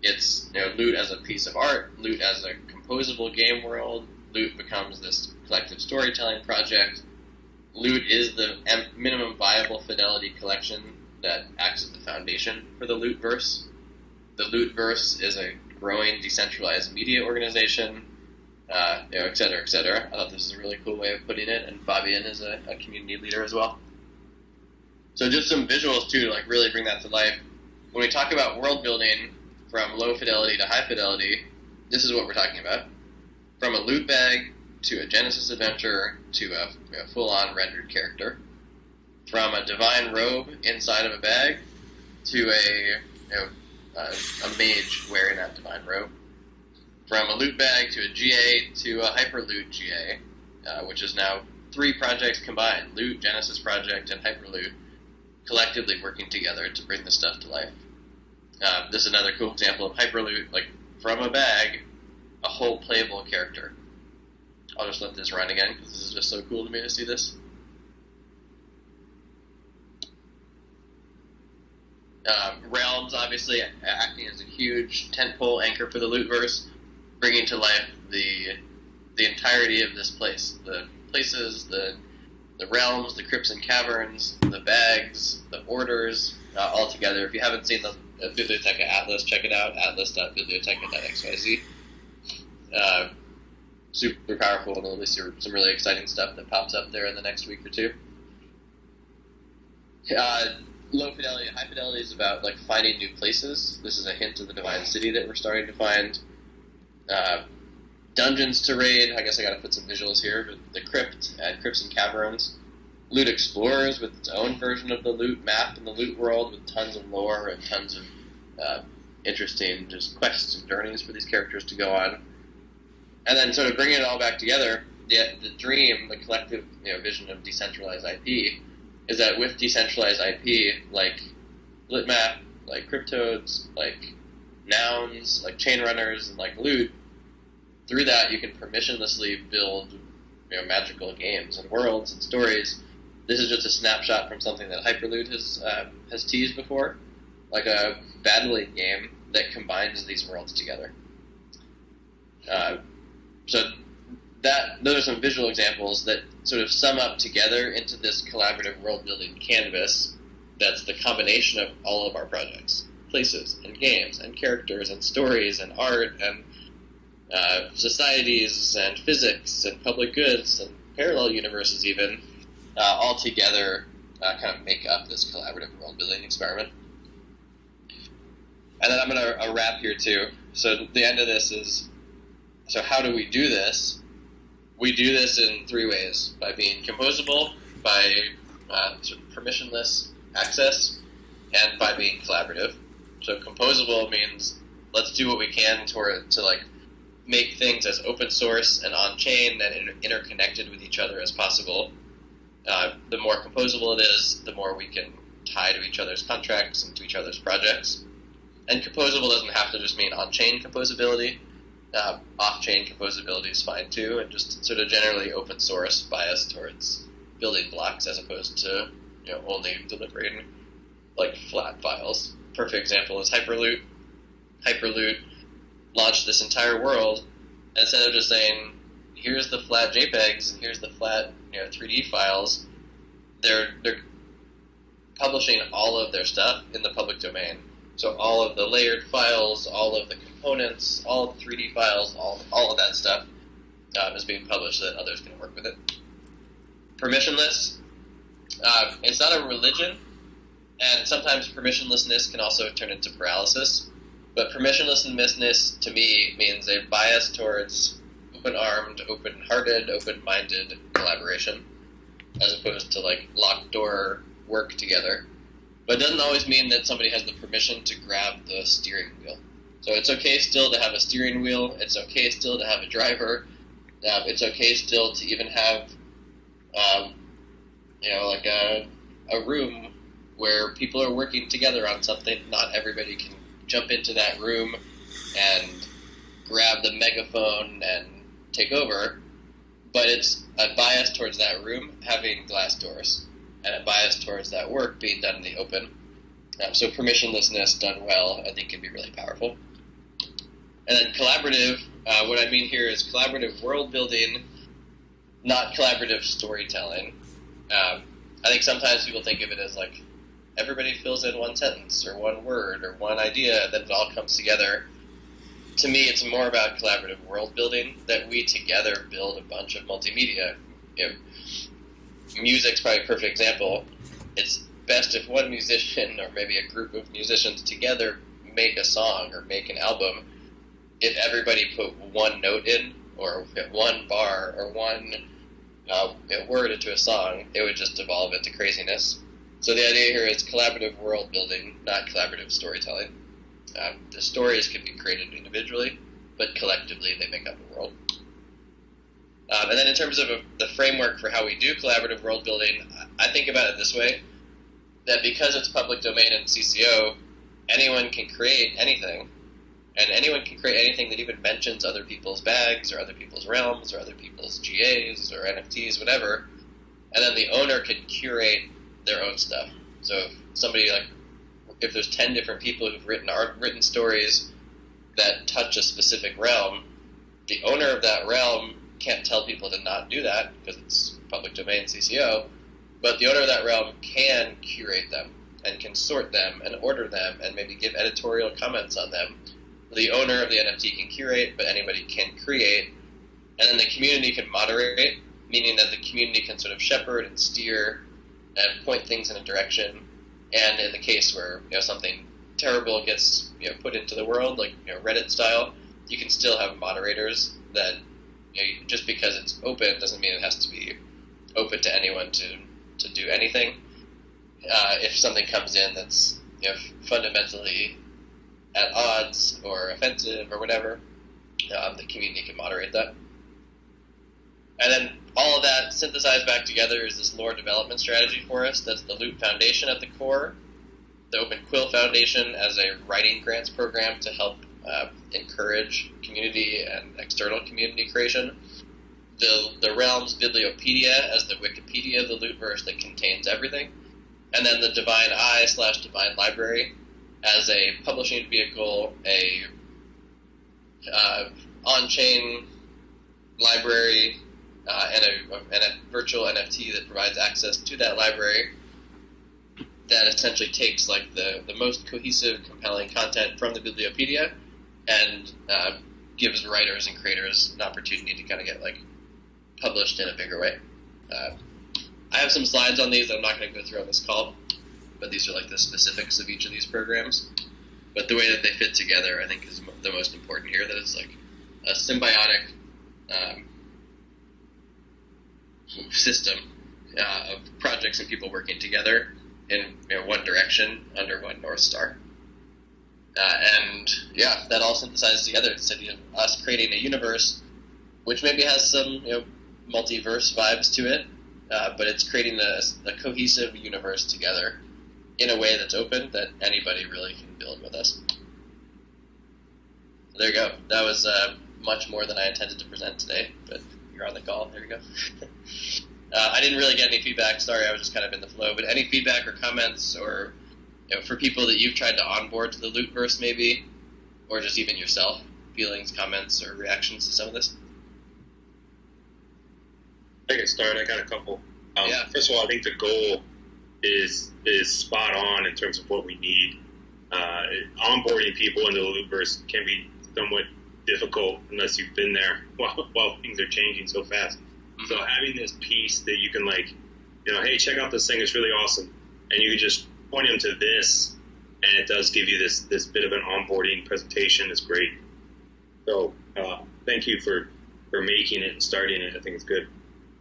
It's loot as a piece of art, loot as a composable game world, loot becomes this collective storytelling project. Loot is the minimum viable fidelity collection that acts as the foundation for the lootverse. The lootverse is a growing decentralized media organization, et cetera, et cetera. I thought this is a really cool way of putting it, and Fabian is a community leader as well. So just some visuals too, to like really bring that to life. When we talk about world building from low fidelity to high fidelity, this is what we're talking about. From a loot bag to a Genesis adventure to a full-on rendered character. From a divine robe inside of a bag to a mage wearing that divine robe. From a loot bag to a GA to a Hyperloot GA, which is now 3 projects combined, Loot, Genesis Project, and Hyperloot, collectively working together to bring this stuff to life. This is another cool example of Hyperloot, like from a bag, a whole playable character. I'll just let this run again because this is just so cool to me to see this. Realms, obviously, acting as a huge tentpole anchor for the Lootverse, bringing to life the entirety of this place. The places, the realms, the crypts and caverns, the bags, the orders, all together. If you haven't seen the Bibliotheca Atlas, check it out, atlas.bibliotheca.xyz. Super powerful, and there'll be some really exciting stuff that pops up there in the next week or two. Low fidelity and high fidelity is about like finding new places. This is a hint of the Divine City that we're starting to find. Dungeons to raid. I guess I got to put some visuals here. But the crypts and caverns. Loot Explorers with its own version of the loot map in the loot world with tons of lore and tons of interesting just quests and journeys for these characters to go on. And then sort of bringing it all back together, the dream, the collective vision of decentralized IP, is that with decentralized IP, like Litmap, like Cryptodes, like Nouns, like Chain Runners, and like Loot, through that you can permissionlessly build magical games and worlds and stories. This is just a snapshot from something that Hyperloot has teased before, like a battling game that combines these worlds together. So those are some visual examples that sort of sum up together into this collaborative world-building canvas that's the combination of all of our projects. Places, and games, and characters, and stories, and art, and societies, and physics, and public goods, and parallel universes even, all together kind of make up this collaborative world-building experiment. And then I'm going to wrap here too. So the end of this is, so how do we do this? We do this in three ways: by being composable, by sort of permissionless access, and by being collaborative. So composable means let's do what we can to like make things as open source and on chain and interconnected with each other as possible. The more composable it is, the more we can tie to each other's contracts and to each other's projects. And composable doesn't have to just mean on-chain composability. Off-chain composability is fine too, and just sort of generally open source bias towards building blocks as opposed to only delivering like flat files. Perfect example is Hyperloot. Hyperloot launched this entire world, and instead of just saying here's the flat JPEGs and here's the flat 3D files, they're publishing all of their stuff in the public domain. So all of the layered files, all of the components, all of the 3D files, all of that stuff is being published so that others can work with it. Permissionless, it's not a religion, and sometimes permissionlessness can also turn into paralysis. But permissionlessness to me means a bias towards open-armed, open-hearted, open-minded collaboration, as opposed to like locked door work together. But it doesn't always mean that somebody has the permission to grab the steering wheel. So it's okay still to have a steering wheel. It's okay still to have a driver. It's okay still to even have, like a room where people are working together on something. Not everybody can jump into that room and grab the megaphone and take over. But it's a bias towards that room having glass doors, and a bias towards that work being done in the open. So permissionlessness done well, I think, can be really powerful. And then collaborative, what I mean here is collaborative world building, not collaborative storytelling. I think sometimes people think of it as like everybody fills in one sentence or one word or one idea, and then it all comes together. To me, it's more about collaborative world building, that we together build a bunch of multimedia. Music's probably a perfect example. It's best if one musician or maybe a group of musicians together make a song or make an album. If everybody put one note in, or one bar, or one word into a song, it would just evolve into craziness. So the idea here is collaborative world building, not collaborative storytelling. The stories can be created individually, but collectively they make up a world. And then in terms of the framework for how we do collaborative world building, I think about it this way, that because it's public domain and CCO, anyone can create anything. And anyone can create anything that even mentions other people's bags or other people's realms or other people's GAs or NFTs, whatever. And then the owner can curate their own stuff. So if somebody like if there's 10 different people who've written stories that touch a specific realm, the owner of that realm can't tell people to not do that because it's public domain CCO, but the owner of that realm can curate them and can sort them and order them and maybe give editorial comments on them. The owner of the NFT can curate, but anybody can create, and then the community can moderate, meaning that the community can sort of shepherd and steer and point things in a direction. And in the case where something terrible gets put into the world, like Reddit style, you can still have moderators that just because it's open doesn't mean it has to be open to anyone to do anything. If something comes in that's fundamentally at odds or offensive or whatever, the community can moderate that. And then all of that synthesized back together is this lore development strategy for us. That's the Loot Foundation at the core, the Open Quill Foundation as a writing grants program to help encourage community and external community creation, the Realms Bibliopedia as the Wikipedia of the Lootverse that contains everything, and then the Divine Eye / Divine Library as a publishing vehicle, a on-chain library, and a virtual NFT that provides access to that library that essentially takes like the most cohesive, compelling content from the Bibliopedia and gives writers and creators an opportunity to kind of get like published in a bigger way. I have some slides on these that I'm not going to go through on this call, but these are like the specifics of each of these programs. But the way that they fit together, I think, is the most important here. That it's like a symbiotic system of projects and people working together in one direction under one North Star. And yeah, that all synthesizes together to us creating a universe which maybe has some multiverse vibes to it, but it's creating a cohesive universe together in a way that's open that anybody really can build with us. So there you go. That was much more than I intended to present today, but you're on the call. There you go. I didn't really get any feedback. Sorry, I was just kind of in the flow. But any feedback or comments, or for people that you've tried to onboard to the Lootverse, maybe, or just even yourself, feelings, comments, or reactions to some of this? I can start. I got a couple. Yeah. First of all, I think the goal is spot on in terms of what we need. Onboarding people into the Lootverse can be somewhat difficult unless you've been there while things are changing so fast. Mm-hmm. So having this piece that you can hey, check out this thing, it's really awesome, and you can just point them to this, and it does give you this bit of an onboarding presentation is great. So thank you for making it and starting it. I think it's good.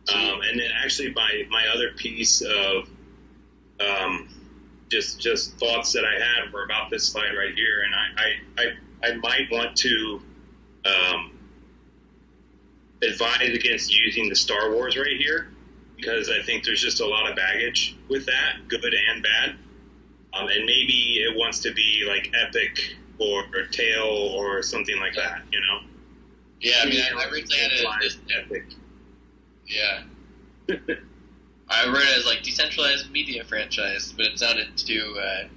And then actually my other piece of just thoughts that I had were about this slide right here, and I might want to advise against using the Star Wars right here, because I think there's just a lot of baggage with that, good and bad. And maybe it wants to be like epic or tale or something like that, Yeah, I mean, I read it as epic. Yeah. I read it as like decentralized media franchise, but it sounded too, I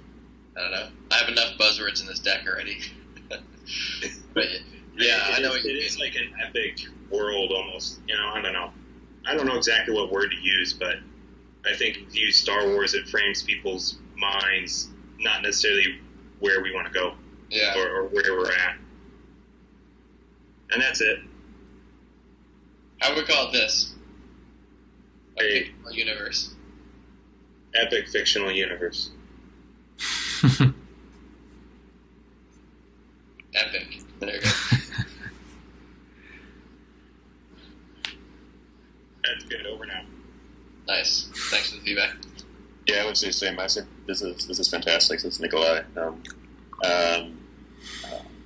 don't know. I have enough buzzwords in this deck already. But yeah, I know what you mean. It is like an epic world almost, I don't know. I don't know exactly what word to use, but I think if you use Star Wars, it frames people's minds, not necessarily where we want to go, or where we're at. And that's it. How would we call it this? A fictional universe. Epic fictional universe. Epic. There you go. That's good. Over now. Nice. Thanks for the feedback. Yeah, I would say the same. I said this is fantastic. This is Nikolai.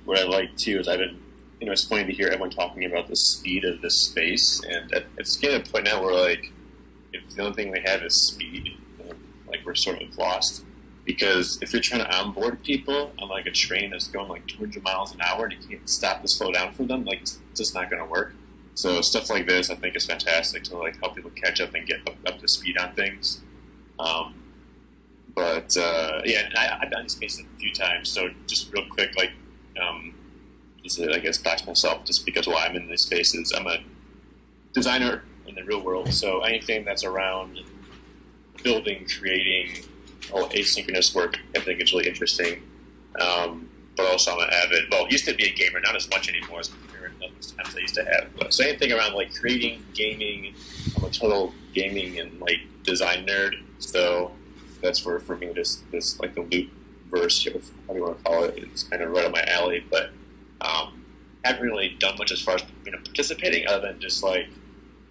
What I like too is it's funny to hear everyone talking about the speed of this space, and it's getting to a point now where if the only thing we have is speed, we're sort of lost. Because if you're trying to onboard people on a train that's going 200 miles an hour and you can't stop to slow down for them, it's just not going to work. So stuff like this, I think, is fantastic to help people catch up and get up to speed on things. But yeah, I've done these spaces a few times. So just real quick, like, just to, I guess, back myself, just because while I'm in these spaces, I'm a designer in the real world. So anything that's around building, creating, all asynchronous work, I think is really interesting. But also I'm an avid, well, used to be a gamer, not as much anymore as times I used to have. But, so anything around like creating, gaming, I'm a total gaming and like design nerd. So that's where for me this like the loop verse, how do you want to call it, it's kind of right up my alley. But haven't really done much as far as participating, other than just like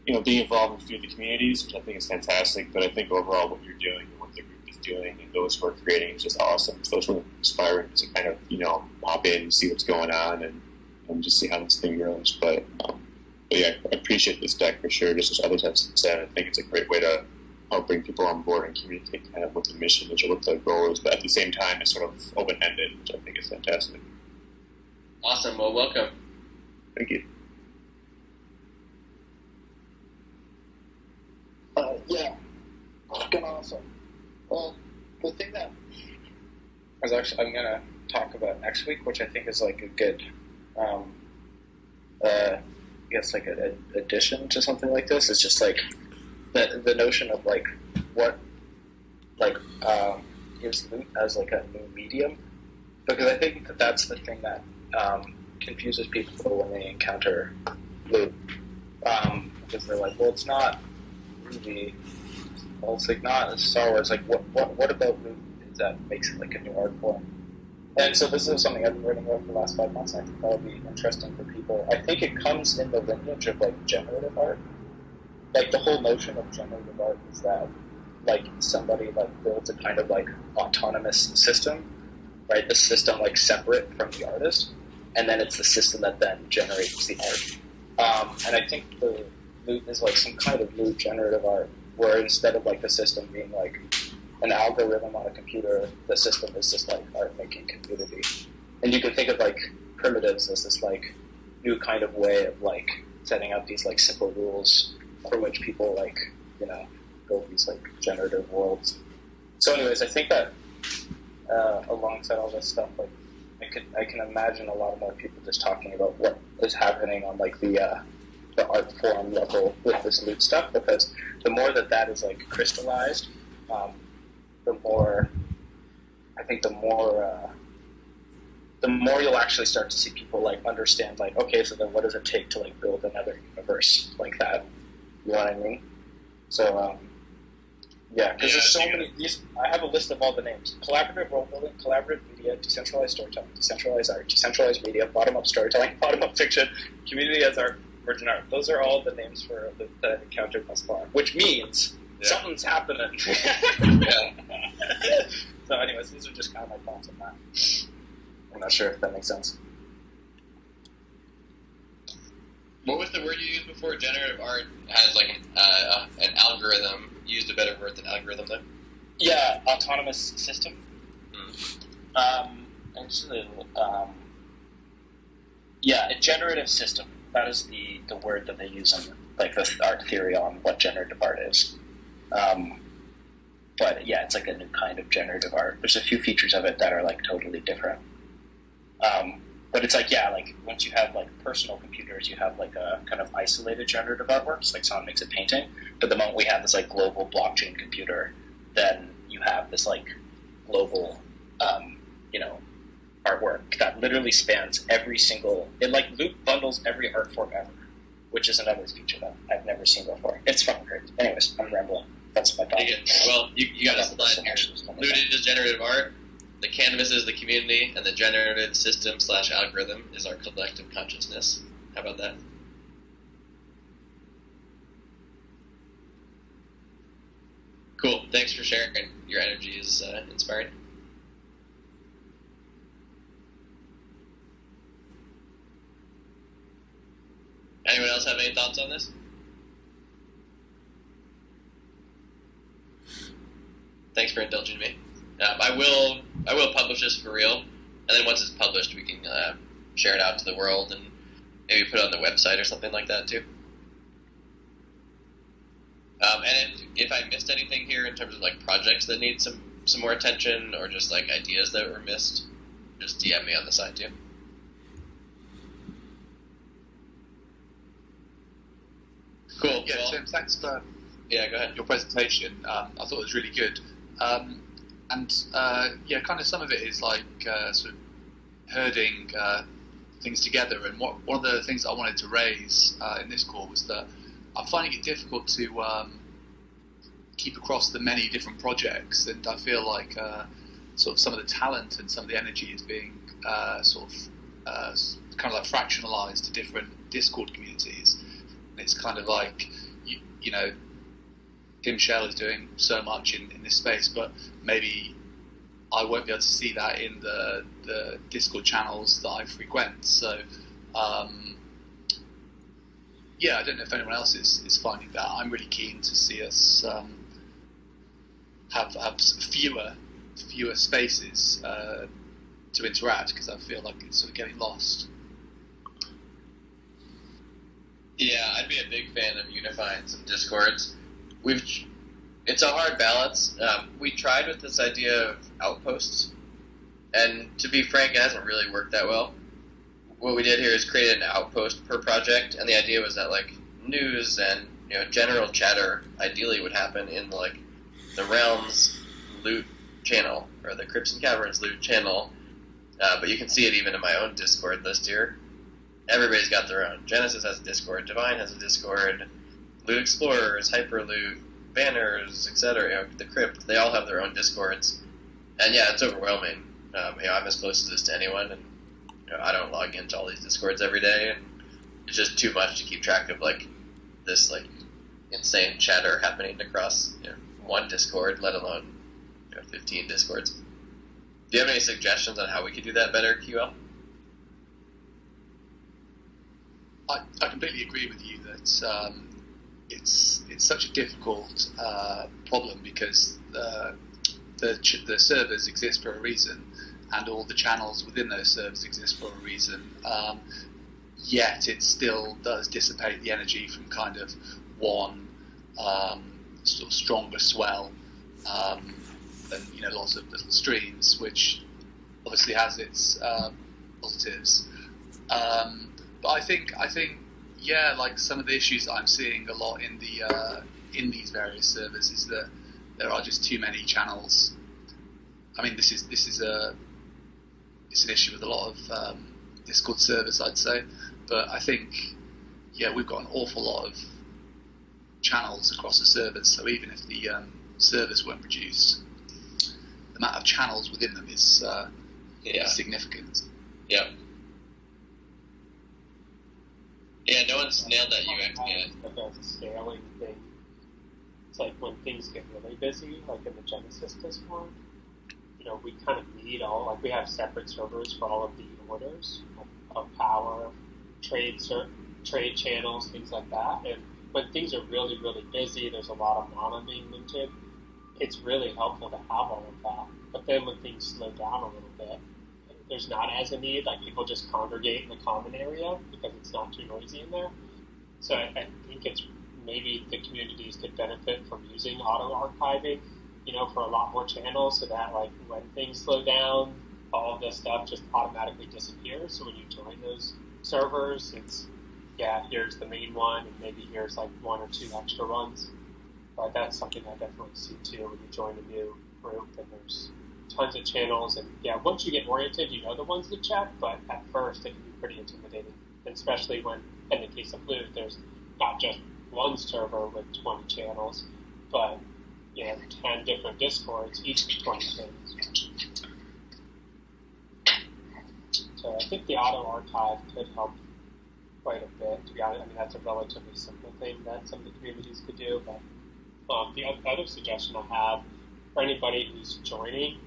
being involved in a few of the communities, which I think is fantastic. But I think overall what you're doing and what the group is doing and those who are creating is just awesome. So it's really inspiring to kind of pop in and see what's going on and just see how this thing grows. But yeah, I appreciate this deck for sure. Just as others have said, I think it's a great way to help bring people on board and communicate kind of what the mission is or what the goal is. But at the same time, it's sort of open-ended, which I think is fantastic. Awesome. Well, welcome. Thank you. Yeah, fucking awesome. Well, the thing that I'm going to talk about next week, which I think is like a good, I guess like an addition to something like this, is just like the notion of like what is loot as like a new medium, because I think that's the thing that confuses people when they encounter loot, because they're like, well, it's not really, well, it's like not Star Wars. Like, what about loot is that makes it like a new art form? And so this is something I've been reading about for the last 5 months, and I think that'll be interesting for people. I think it comes in the lineage of like generative art. Like the whole notion of generative art is that like somebody like builds a kind of like autonomous system, right? The system like separate from the artist, and then it's the system that then generates the art. And I think the loot is like some kind of new generative art, where instead of like the system being like an algorithm on a computer, the system is just like art making community. And you can think of like primitives as this like new kind of way of like setting up these like simple rules for which people like build these like generative worlds. So anyways, I think that alongside all this stuff, like I can imagine a lot more people just talking about what is happening on like the art form level with this loot stuff, because the more that is like crystallized, the more you'll actually start to see people like understand like, okay, so then what does it take to like build another universe like that? You know what I mean? So yeah, because there's so many. I have a list of all the names: collaborative role building, collaborative media, decentralized storytelling, decentralized art, decentralized media, bottom up storytelling, bottom up fiction, community as art, virgin art. Those are all the names that I've encountered thus far, which means something's happening. So anyways, these are just kind of my thoughts on that. I'm not sure if that makes sense. What was the word you used before? Generative art has like an algorithm. You used a better word than algorithm, though. Yeah, autonomous system. Actually, yeah, a generative system. That is the word that they use in like the art theory on what generative art is. But yeah, it's like a new kind of generative art. There's a few features of it that are like totally different. But it's like, yeah, like once you have like personal computers, you have like a kind of isolated generative artworks, like someone makes a painting. But the moment we have this like global blockchain computer, then you have this like global, artwork that literally spans every single. It like loop bundles every art form ever, which is another feature that I've never seen before. It's fucking great. Anyways, I'm rambling. That's my thought. Well, you got a slide here. Loot is generative art. The canvas is the community, and the generative system / algorithm is our collective consciousness. How about that? Cool. Thanks for sharing. Your energy is inspiring. Anyone else have any thoughts on this? Thanks for indulging me. I will publish this for real, and then once it's published, we can share it out to the world and maybe put it on the website or something like that too. And if I missed anything here in terms of like projects that need some some more attention or just like ideas that were missed, just DM me on the side too. Cool. Yeah, Well, Tim, thanks for yeah, go ahead. your presentation. I thought it was really good. Kind of some of it is like sort of herding things together. And one of the things I wanted to raise in this call was that I'm finding it difficult to keep across the many different projects, and I feel like sort of some of the talent and some of the energy is being kind of like fractionalized to different Discord communities. And it's kind of like, you know, Tim Shell is doing so much in this space, but maybe I won't be able to see that in the Discord channels that I frequent. So, yeah, I don't know if anyone else is finding that. I'm really keen to see us have fewer spaces to interact, because I feel like it's sort of getting lost. Yeah, I'd be a big fan of unifying some Discords. It's a hard balance. We tried with this idea of outposts, and to be frank, it hasn't really worked that well. What we did here is create an outpost per project, and the idea was that like news and general chatter ideally would happen in like the Realms loot channel or the Crypts and Caverns loot channel. But you can see it even in my own Discord list here. Everybody's got their own. Genesis has a Discord, Divine has a Discord, Loot Explorers, Hyperloot, Banners, etc. The Crypt, they all have their own Discords. And yeah, it's overwhelming. I'm as close to this to anyone, and I don't log into all these Discords every day, and it's just too much to keep track of like this like insane chatter happening across one Discord, let alone 15 Discords. Do you have any suggestions on how we could do that better, QL? I completely agree with you that it's such a difficult problem, because the servers exist for a reason, and all the channels within those servers exist for a reason. Yet it still does dissipate the energy from kind of one sort of stronger swell, and lots of little streams, which obviously has its positives. But I think yeah, like some of the issues that I'm seeing a lot in these various servers is that there are just too many channels. I mean, this is it's an issue with a lot of Discord servers, I'd say. But I think we've got an awful lot of channels across the servers. So even if the servers weren't reduced, the amount of channels within them is significant. Yep. Yeah, no one's nailed that UX yet. But that's a scaling thing. It's like when things get really busy, like in the Genesis Discord, we kind of need we have separate servers for all of the orders of power, trade channels, things like that. And when things are really, really busy, there's a lot of mana being minted. It's really helpful to have all of that. But then when things slow down a little bit, there's not as a need. Like people just congregate in the common area because it's not too noisy in there. So I think it's maybe the communities could benefit from using auto archiving, for a lot more channels, so that like when things slow down, all of this stuff just automatically disappears. So when you join those servers, it's here's the main one, and maybe here's like one or two extra ones. But that's something I definitely see too when you join a new group, and there's tons of channels, and once you get oriented, you know the ones to check, but at first it can be pretty intimidating, and especially when, in the case of Loot, there's not just one server with 20 channels, but 10 different Discords, each with 20 channels. So I think the auto archive could help quite a bit, to be honest. I mean, that's a relatively simple thing that some of the communities could do, but the other suggestion I have for anybody who's joining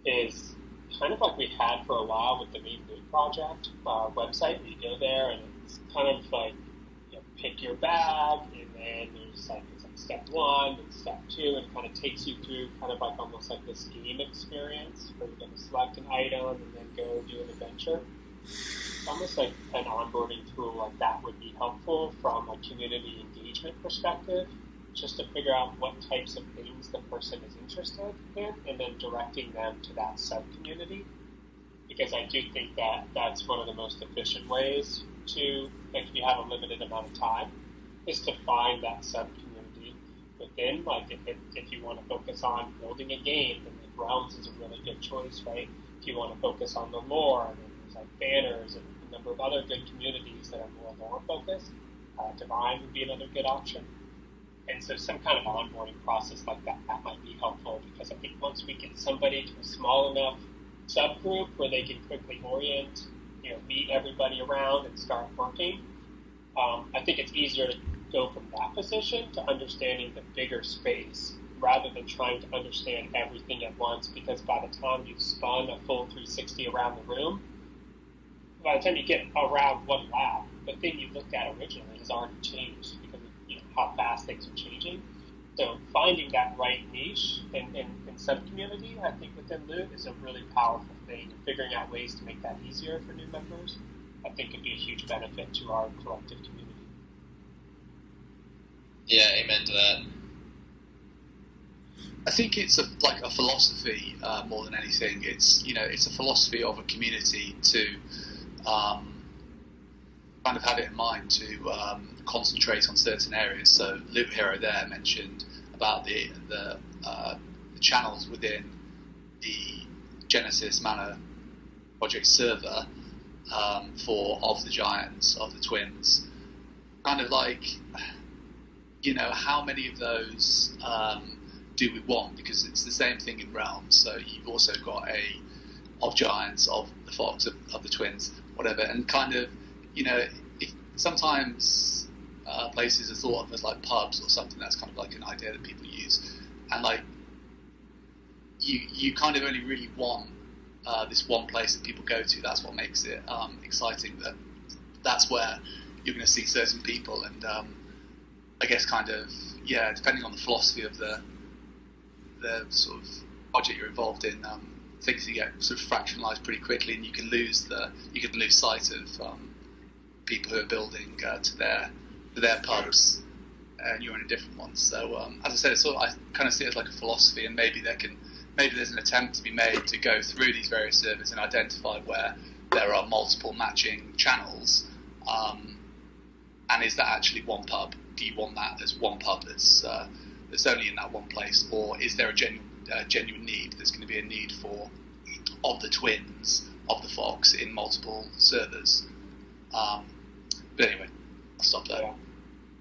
is kind of like we had for a while with the main Loot project website. You go there and it's kind of like pick your bag, and then there's like it's like step 1 and step 2, and it kind of takes you through kind of like almost like this game experience where you're going to select an item and then go do an adventure. It's almost like an onboarding tool like that would be helpful from a community engagement perspective, just to figure out what types of things the person is interested in, and then directing them to that sub-community. Because I do think that that's one of the most efficient ways to, if you have a limited amount of time, is to find that sub-community within. Like if you want to focus on building a game, then like Realms is a really good choice, right? If you want to focus on the lore, then there's like Banners and a number of other good communities that are more lore-focused. Divine would be another good option. And so some kind of onboarding process like that might be helpful, because I think once we get somebody to a small enough subgroup where they can quickly orient, meet everybody around and start working, I think it's easier to go from that position to understanding the bigger space rather than trying to understand everything at once, because by the time you've spun a full 360 around the room, by the time you get around one lab, the thing you looked at originally has already changed because of how fast things are changing. So finding that right niche in sub-community, I think within Loot is a really powerful thing. And figuring out ways to make that easier for new members, I think could be a huge benefit to our collective community. Yeah, amen to that. I think it's a philosophy more than anything. It's it's a philosophy of a community to kind of have it in mind to concentrate on certain areas. So Loot Hero there mentioned about the channels within the Genesis Mana project server for Of the Giants, Of the Twins. Kind of like, how many of those do we want? Because it's the same thing in Realms. So you've also got a Of Giants, Of the Fox, of the Twins, whatever, and kind of, sometimes places are thought of as like pubs or something. That's kind of like an idea that people use, and like you kind of only really want this one place that people go to. That's what makes it exciting. That's where you're going to see certain people, and I guess kind of depending on the philosophy of the sort of project you're involved in, things can get sort of fractionalized pretty quickly, and you can lose sight of people who are building to their pubs, and you're in a different one. So as I said, it's I kind of see it as like a philosophy, and maybe there's an attempt to be made to go through these various servers and identify where there are multiple matching channels, and is that actually one pub? Do you want that as one pub that's only in that one place, or is there a genuine need? There's going to be a need for Of the Twins, Of the Fox in multiple servers. But anyway, I'll stop there. Yeah,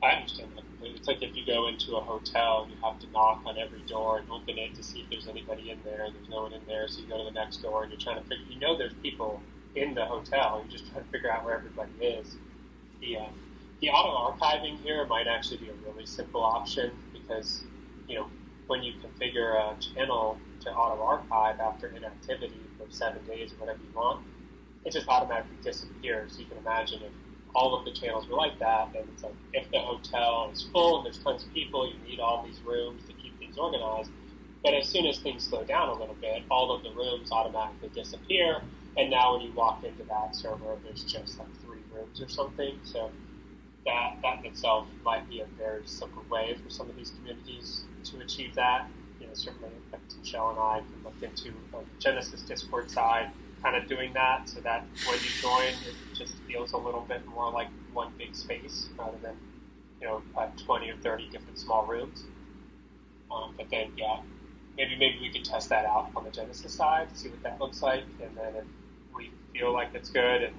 I understand that completely. It's like if you go into a hotel, you have to knock on every door and open it to see if there's anybody in there, and there's no one in there, so you go to the next door and you're trying to figure, there's people in the hotel, you're just trying to figure out where everybody is. The auto-archiving here might actually be a really simple option, because, when you configure a channel to auto-archive after inactivity for 7 days or whatever you want, it just automatically disappears. So you can imagine if all of the channels were like that, then it's like if the hotel is full and there's tons of people, you need all these rooms to keep things organized. But as soon as things slow down a little bit, all of the rooms automatically disappear, and now when you walk into that server, there's just like 3 rooms or something. So that in itself might be a very simple way for some of these communities to achieve that. Certainly Michelle and I can look into on the Genesis Discord side, kind of doing that, so that when you join, it just feels a little bit more like one big space rather than 20 or 30 different small rooms. But then maybe we could test that out on the Genesis side, see what that looks like, and then if we feel like it's good, and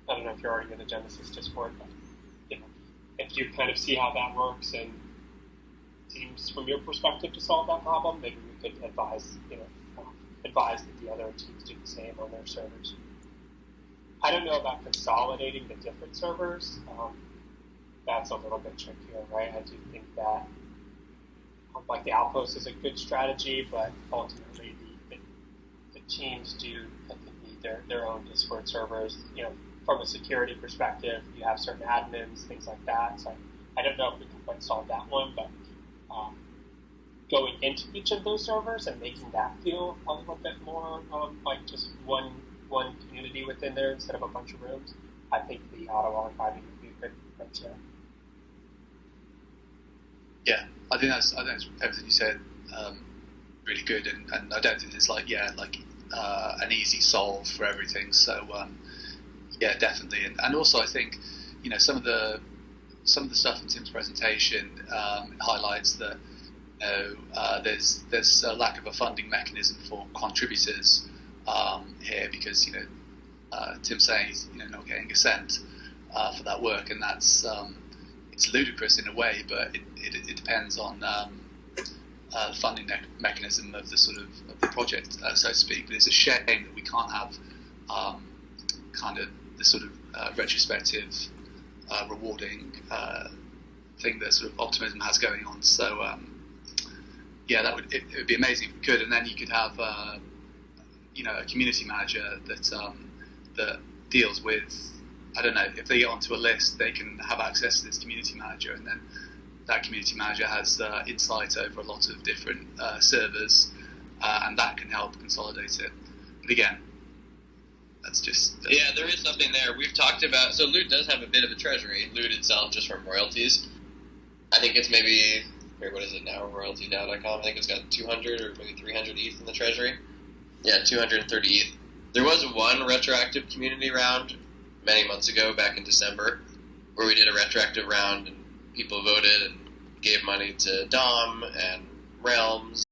I don't know if you're already in the Genesis Discord, but if you kind of see how that works and seems from your perspective to solve that problem, maybe we could advise that the other teams do the same on their servers. I don't know about consolidating the different servers. That's a little bit trickier, right? I do think that like the Outpost is a good strategy, but ultimately the teams do, I think, need their own Discord servers. From a security perspective, you have certain admins, things like that. So I don't know if we can quite solve that one, but going into each of those servers and making that feel a little bit more like just one community within there instead of a bunch of rooms, I think the auto-archiving would be a good approach there. Yeah, I think that's everything you said. Really good, and I don't think there's an easy solve for everything. So yeah, definitely, and also I think some of the stuff in Tim's presentation highlights that there's a lack of a funding mechanism for contributors here because Tim's saying he's not getting a cent for that work, and that's it's ludicrous in a way, but it depends on the funding mechanism of the project, so to speak. But it's a shame that we can't have kind of the sort of retrospective, rewarding thing that sort of Optimism has going on. So yeah, it would be amazing if we could, and then you could have a community manager that deals with, I don't know, if they get onto a list, they can have access to this community manager, and then that community manager has insight over a lot of different servers, and that can help consolidate it. But again, that's just... yeah, there is something there. We've talked about... So Loot does have a bit of a treasury. Loot itself, just from royalties. I think it's maybe... what is it now? Royalty.com. I think it's got 200 or maybe 300 ETH in the treasury. Yeah, 230 ETH. There was one retroactive community round many months ago, back in December, where we did a retroactive round and people voted and gave money to Dom and Realms